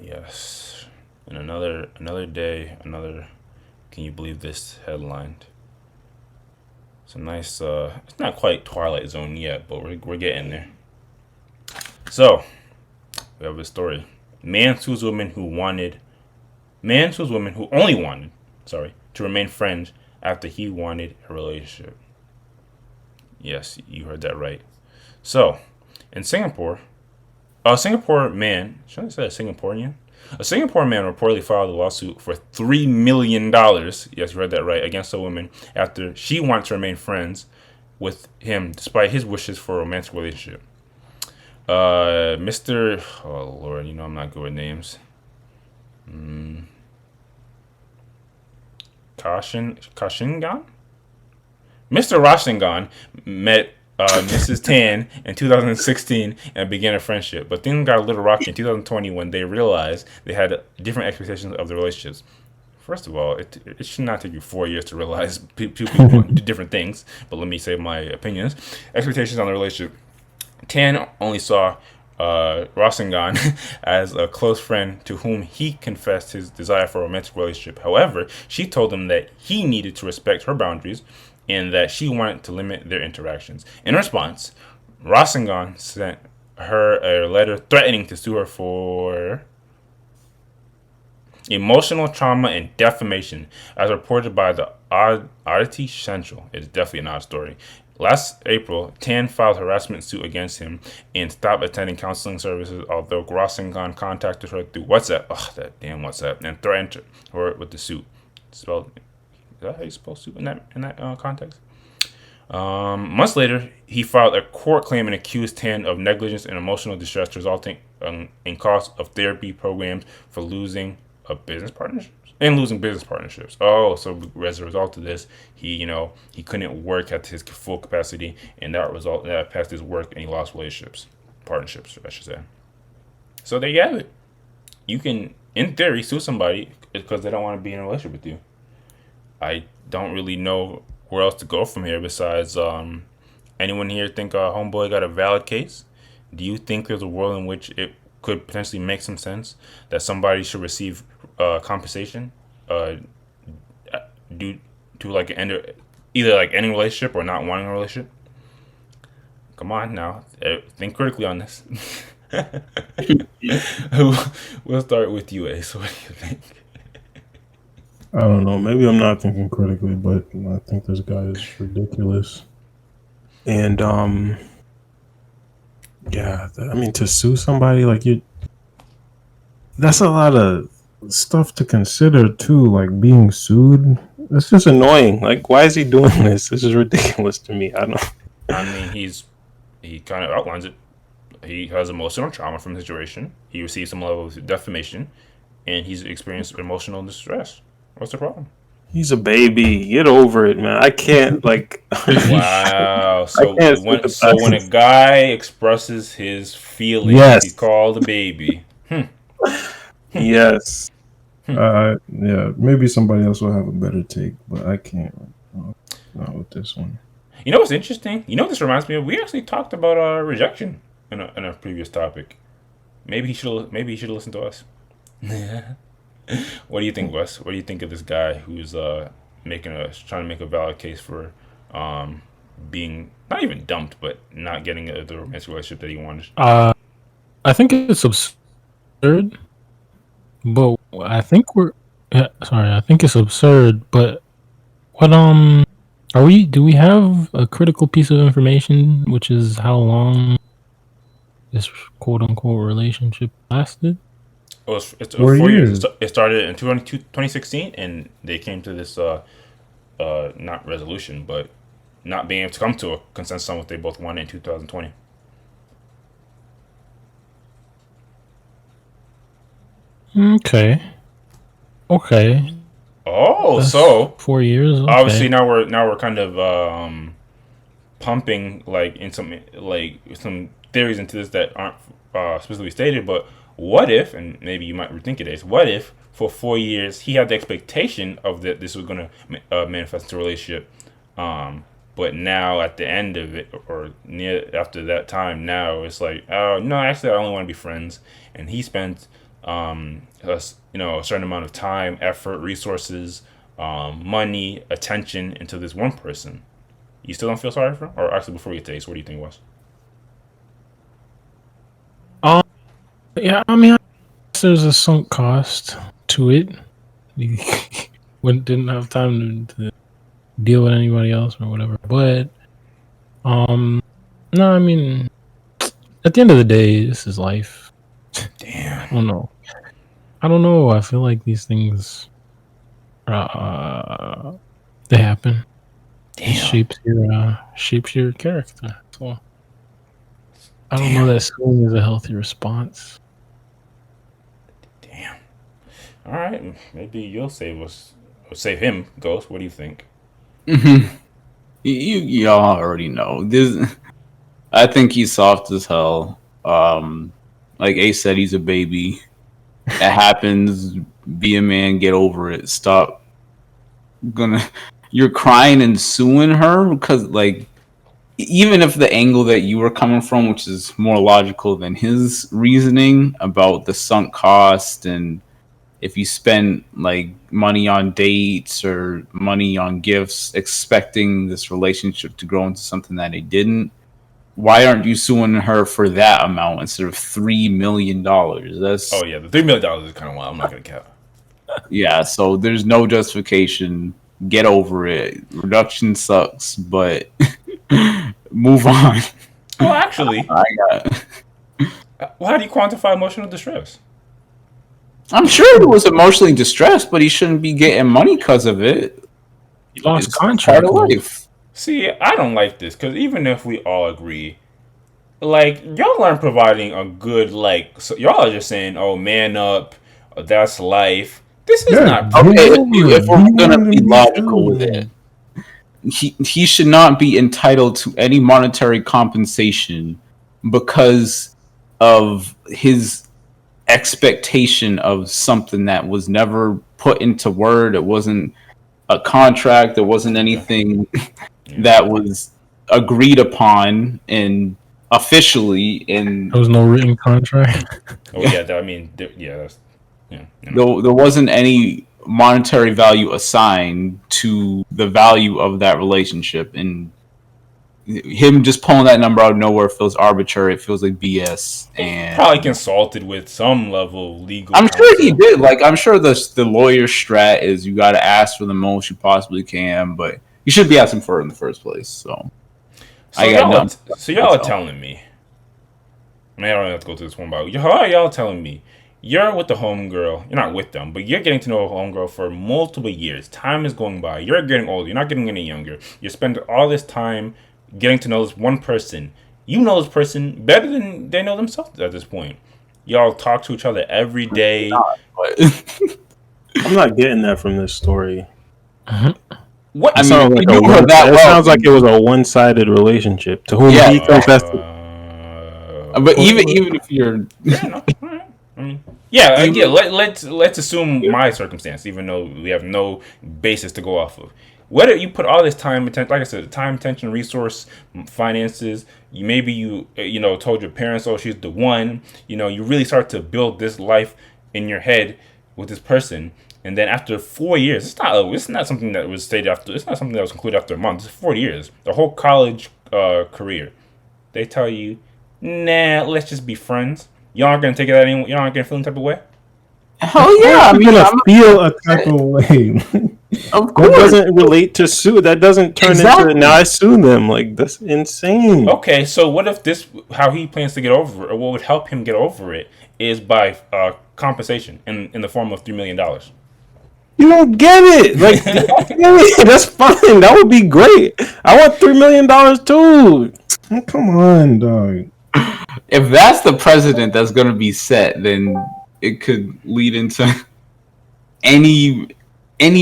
Yes. And another day, another. Can you believe this headline? It's a nice. It's not quite Twilight Zone yet, but we're getting there. So we have a story. Man sues woman who wanted. Man sues woman who only wanted. Sorry, to remain friends after he wanted a relationship. Yes, you heard that right. So, in Singapore, a Singapore man, should I say a Singaporean? A Singapore man reportedly filed a lawsuit for $3 million. Yes, you heard that right, against a woman after she wanted to remain friends with him despite his wishes for a romantic relationship. Mr. Oh Lord, you know I'm not good with names. Kashingan? Mr. Rashingan met Mrs. Tan in 2016 and began a friendship. But things got a little rocky in 2020 when they realized they had different expectations of the relationships. First of all, it should not take you 4 years to realize two people want to do different things. But let me say my opinions. Expectations on the relationship. Tan only saw Rasengan as a close friend to whom he confessed his desire for a romantic relationship. However, she told him that he needed to respect her boundaries and that she wanted to limit their interactions. In response, Rasengan sent her a letter threatening to sue her for emotional trauma and defamation, as reported by the Oddity Central. It's definitely an odd story. Last April, Tan filed a harassment suit against him and stopped attending counseling services, although Grossingan contacted her through WhatsApp. Ugh, that damn WhatsApp. And threatened her with the suit. Spelled, is that how you spell suit in that context? Months later, he filed a court claim and accused Tan of negligence and emotional distress, resulting in cost of therapy programs for losing a business partnership and losing business partnerships. Oh, so as a result of this, he couldn't work at his full capacity, and that affected his work, and he lost partnerships, I should say. So there you have it. You can, in theory, sue somebody because they don't want to be in a relationship with you. I don't really know where else to go from here besides anyone here think homeboy got a valid case? Do you think there's a world in which it could potentially make some sense that somebody should receive compensation due to like either like ending a relationship or not wanting a relationship? Come on now, think critically on this. We'll start with you, Ace. What do you think? I don't know. Maybe I'm not thinking critically, but I think this guy is ridiculous. And yeah, I mean, to sue somebody like that's a lot of stuff to consider too. Like being sued, it's just annoying. Like, why is he doing this? This is ridiculous to me. I don't. I mean, he kind of outlines it. He has emotional trauma from the situation. He received some level of defamation, and he's experienced emotional distress. What's the problem? He's a baby. Get over it, man. I can't like. Wow. I So can't when a sympathize. guy expresses his feelings, he's Yes, called a baby. yes. Yeah. Maybe somebody else will have a better take, but I can't. Not with this one. You know what's interesting? You know what this reminds me of? We actually talked about rejection in a previous topic. Maybe he should listen to us. What do you think, Wes? What do you think of this guy who's trying to make a valid case for being not even dumped, but not getting the romantic relationship that he wanted? Uh, I think it's absurd, but I think we're. Yeah, sorry, I think it's absurd. But what are we? Do we have a critical piece of information, which is how long this quote unquote relationship lasted? It's 4 years. Years. It started in 2016, and they came to this not resolution, but not being able to come to a consensus on what they both wanted in 2020. Okay, okay, Oh, that's so 4 years. obviously Okay. now we're kind of pumping like in some theories into this that aren't specifically stated. But what if, and maybe you might rethink it, is what if for 4 years he had the expectation of that this was going to manifest into a relationship, but now at the end of it or near after that time, now it's like, oh no, actually I only want to be friends, and he spent a certain amount of time, effort, resources, money, attention into this one person. You still don't feel sorry for him? Or actually, before we get to Ace, what do you think, Wes? Um, yeah, I mean, I guess there's a sunk cost to it. We didn't have time to deal with anybody else or whatever. But no, I mean, at the end of the day, this is life. Damn. I don't know. I feel like these things, they happen. It shapes your character. So I don't know that schooling is a healthy response. Damn. All right, maybe you'll save us, or save him, Ghost. What do you think? Y'all already know this. I think he's soft as hell. Like Ace said, he's a baby. It happens. Be a man. Get over it. Stop. You're crying and suing her because, like, even if the angle that you were coming from, which is more logical than his reasoning about the sunk cost, and if you spend like money on dates or money on gifts, expecting this relationship to grow into something that it didn't, why aren't you suing her for that amount instead of $3 million? That's Oh yeah, the $3 million is kind of wild. I'm not gonna cap. yeah. So there's no justification. Get over it. Reduction sucks, but move on. Well, actually, I got. well, how do you quantify emotional distress? I'm sure he was emotionally distressed, but he shouldn't be getting money because of it. He lost It's contract. part of life. See, I don't like this because even if we all agree, like y'all aren't providing a good so y'all are just saying, "Oh, man up, that's life." This is not. Okay, if we're You gonna wanted be to be logical true. with it, he should not be entitled to any monetary compensation because of his expectation of something that was never put into word. It wasn't a contract. It wasn't anything that was agreed upon and officially. And There was no written contract. Oh yeah, I mean, yeah, that's you know. there wasn't any monetary value assigned to the value of that relationship, and him just pulling that number out of nowhere feels arbitrary. It feels like BS, and Probably consulted with some level of legal. I'm sure he counsel. did. Like, I'm sure the lawyer strat is you got to ask for the most you possibly can, but you should be asking for it in the first place. So So I got y'all, nothing. so y'all are telling me. I mean, I don't have to go through this one by one. How are y'all telling me you're with the homegirl? You're not with them, but you're getting to know a homegirl for multiple years. Time is going by. You're getting older. You're not getting any younger. You spend all this time getting to know this one person. You know this person better than they know themselves at this point. Y'all talk to each other every day. I'm not getting that from this story. What? I It mean, sounds like you knew her that it well. sounds like it was a one-sided relationship. To whom Yeah. he confessed. But even if you're, Yeah, no, all right. I mean, yeah, again, let's assume my circumstance, even though we have no basis to go off of. Whether you put all this time, attention, like I said, time, attention, resource, finances, you told your parents, oh, she's the one. You really start to build this life in your head with this person, and then after 4 years, it's not something that was stated after. It's not something that was concluded after a month. It's 4 years, the whole college career. They tell you, nah, let's just be friends. Y'all aren't gonna take it that anymore. Y'all aren't gonna feel any type of way. hell yeah, I mean, gonna I'm feel a type of way. of That course. doesn't relate to sue. That doesn't turn Exactly. into now I sue them. Like, that's insane. Okay, so what if how he plans to get over it, or what would help him get over it, is by compensation in the form of $3 million. You don't get it. Like, you don't get it. That's fine. That would be great. I want $3 million too. Oh, come on, dog. If that's the precedent that's going to be set, then it could lead into any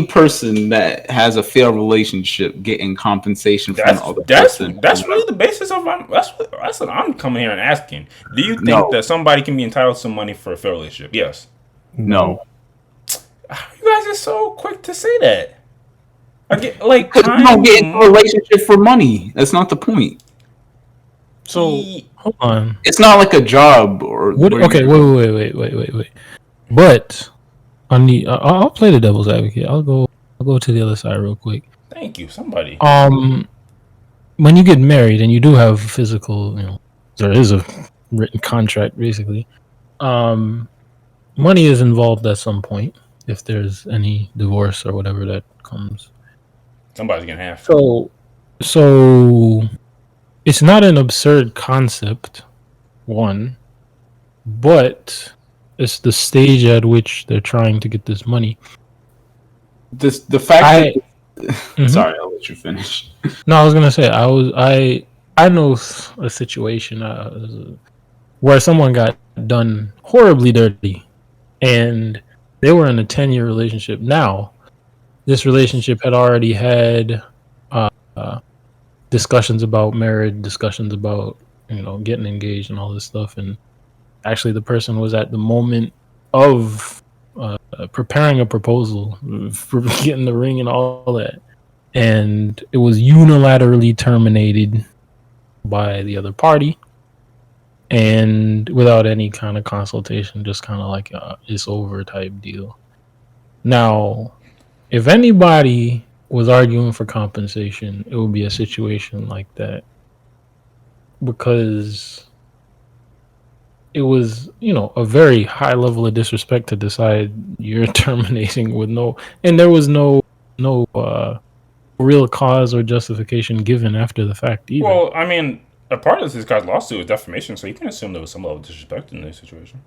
person that has a failed relationship getting compensation from the other person. That's really the basis of that's what I'm coming here and asking. Do you think No. that somebody can be entitled to some money for a failed relationship? Yes. No. You guys are so quick to say that. I get like Because you don't get into a relationship for money. That's not the point. So hold on. It's not like a job or. What? Okay, wait. But on the, I'll play the devil's advocate. I'll go to the other side real quick. Thank you, somebody. When you get married and you do have physical, there is a written contract basically. Money is involved at some point if there's any divorce or whatever that comes. Somebody's gonna have. So it's not an absurd concept, one, but it's the stage at which they're trying to get this money. The fact Mhm. Sorry, I'll let you finish. No, I was gonna say I know a situation where someone got done horribly dirty, and they were in a 10-year relationship. Now, this relationship had already had discussions about marriage, discussions about getting engaged and all this stuff, and actually the person was at the moment of preparing a proposal for getting the ring and all that, and it was unilaterally terminated by the other party and without any kind of consultation, just kind of like it's over type deal. Now, if anybody was arguing for compensation, it would be a situation like that, because it was, a very high level of disrespect to decide you're terminating with and there was no real cause or justification given after the fact either. Well, I mean, a part of this guy's lawsuit is defamation, so you can assume there was some level of disrespect in this situation.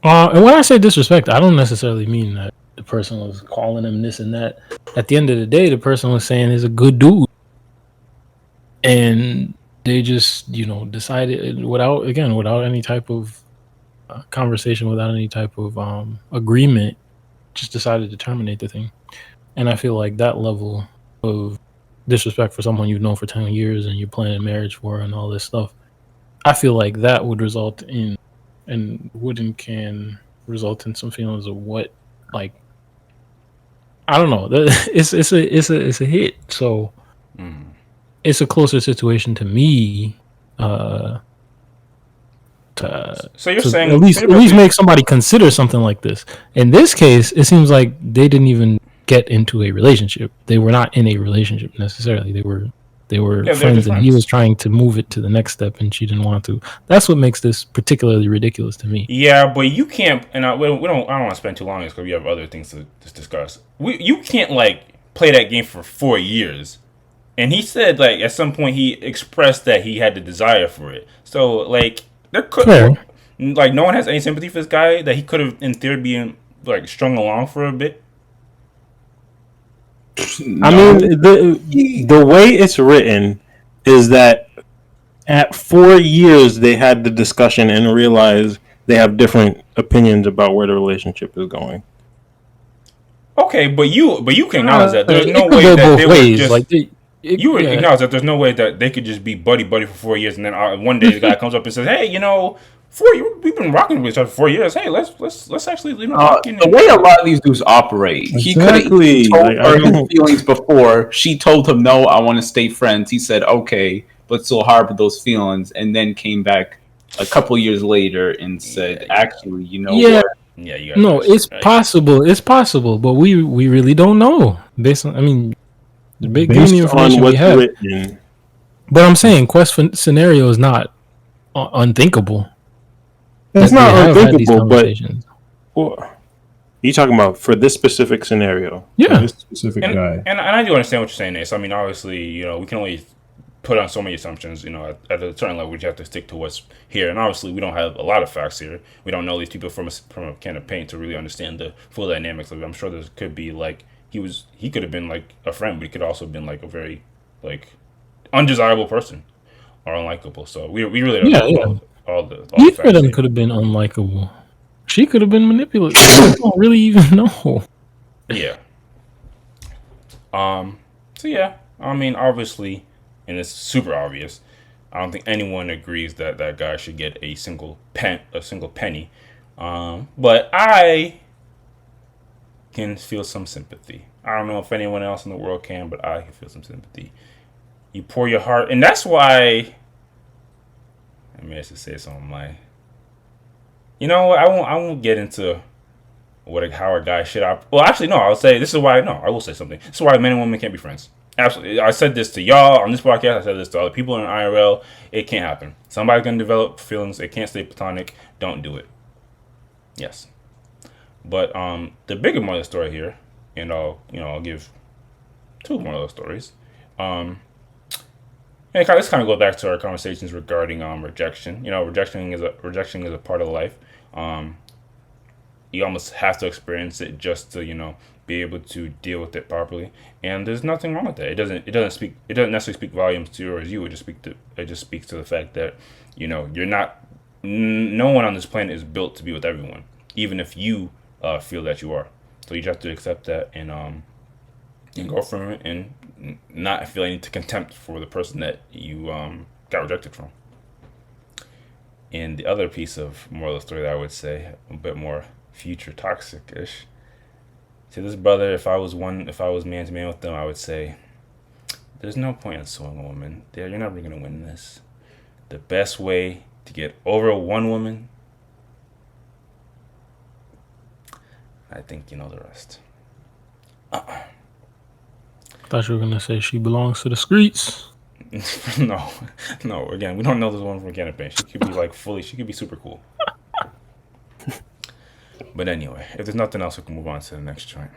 And when I say disrespect, I don't necessarily mean that the person was calling him this and that. At the end of the day, the person was saying he's a good dude, and they just, decided without any type of conversation, without any type of agreement, just decided to terminate the thing. And I feel like that level of disrespect for someone you've known for 10 years and you're planning marriage for and all this stuff, I feel like that would result in, and can result in some feelings of what, like, I don't know. It's a hit. So it's a closer situation to me. So you're saying at least make somebody consider something like this. In this case, it seems like they didn't even get into a relationship. They were not in a relationship necessarily. They were friends, and he was trying to move it to the next step, and she didn't want to. That's what makes this particularly ridiculous to me. Yeah, but you can't. And I don't want to spend too long because we have other things to discuss. You can't play that game for 4 years. And he said at some point he expressed that he had the desire for it. So there could no one has any sympathy for this guy that he could have in theory been strung along for a bit. No. I mean, the way it's written is that at 4 years they had the discussion and realized they have different opinions about where the relationship is going. Okay, but you can acknowledge that there's no way that they were just you would acknowledge that there's no way that they could just be buddy for 4 years and then one day the guy comes up and says, "Hey, 4 years, we've been rocking with each other for 4 years. Hey, let's actually the way a lot of these dudes operate. Exactly. He could have told her his feelings before. She told him, "No, I want to stay friends." He said, "Okay," but still harbored those feelings, and then came back a couple years later and said, "Actually, what?" Yeah, you no, it's right. Possible. It's possible, but we really don't know based on. The big information we have. Written. But I'm saying Quest scenario is not unthinkable. It's not unthinkable, but you're talking about for this specific scenario. Yeah, this specific guy. And I do understand what you're saying, Ace. I mean, obviously, we can only put on so many assumptions. At a certain level, we just have to stick to what's here. And obviously, we don't have a lot of facts here. We don't know these people from a can of paint to really understand the full dynamics of it. I'm sure there could be he could have been a friend, but he could also have been a very undesirable person or unlikable. So we really don't know all the Either of them could have been unlikable. She could have been manipulative. We don't really even know. Yeah. So yeah, I mean, obviously, and it's super obvious. I don't think anyone agrees that that guy should get a single penny. But I can feel some sympathy. I don't know if anyone else in the world can, but I can feel some sympathy. You pour your heart, and that's why. I may have to say something. You know what? I won't get into how a guy should operate. Well, actually, no. I'll say this is why. No, I will say something. This is why men and women can't be friends. Absolutely. I said this to y'all on this podcast. I said this to other people in IRL. It can't happen. Somebody's gonna develop feelings. It can't stay platonic. Don't do it. Yes. But the bigger moral of the story here, and I'll give two moral of the stories. And this kind of goes back to our conversations regarding rejection. Rejection is a part of life. Um, you almost have to experience it just to be able to deal with it properly. And there's nothing wrong with that. It doesn't necessarily speak volumes to you or as you. It just speaks to the fact that you're not. No one on this planet is built to be with everyone, even if you feel that you are. So you just have to accept that and go from it and not feel any contempt for the person that you got rejected from. And the other piece of moral of the story that I would say, a bit more future toxic ish. To this brother, if I was man to man with them, I would say, there's no point in suing a woman. You're never gonna win this. The best way to get over one woman, I think you know the rest. Thought you were gonna say she belongs to the streets. no. Again, we don't know this woman from Canopy. She could be she could be super cool. But anyway, if there's nothing else, we can move on to the next joint.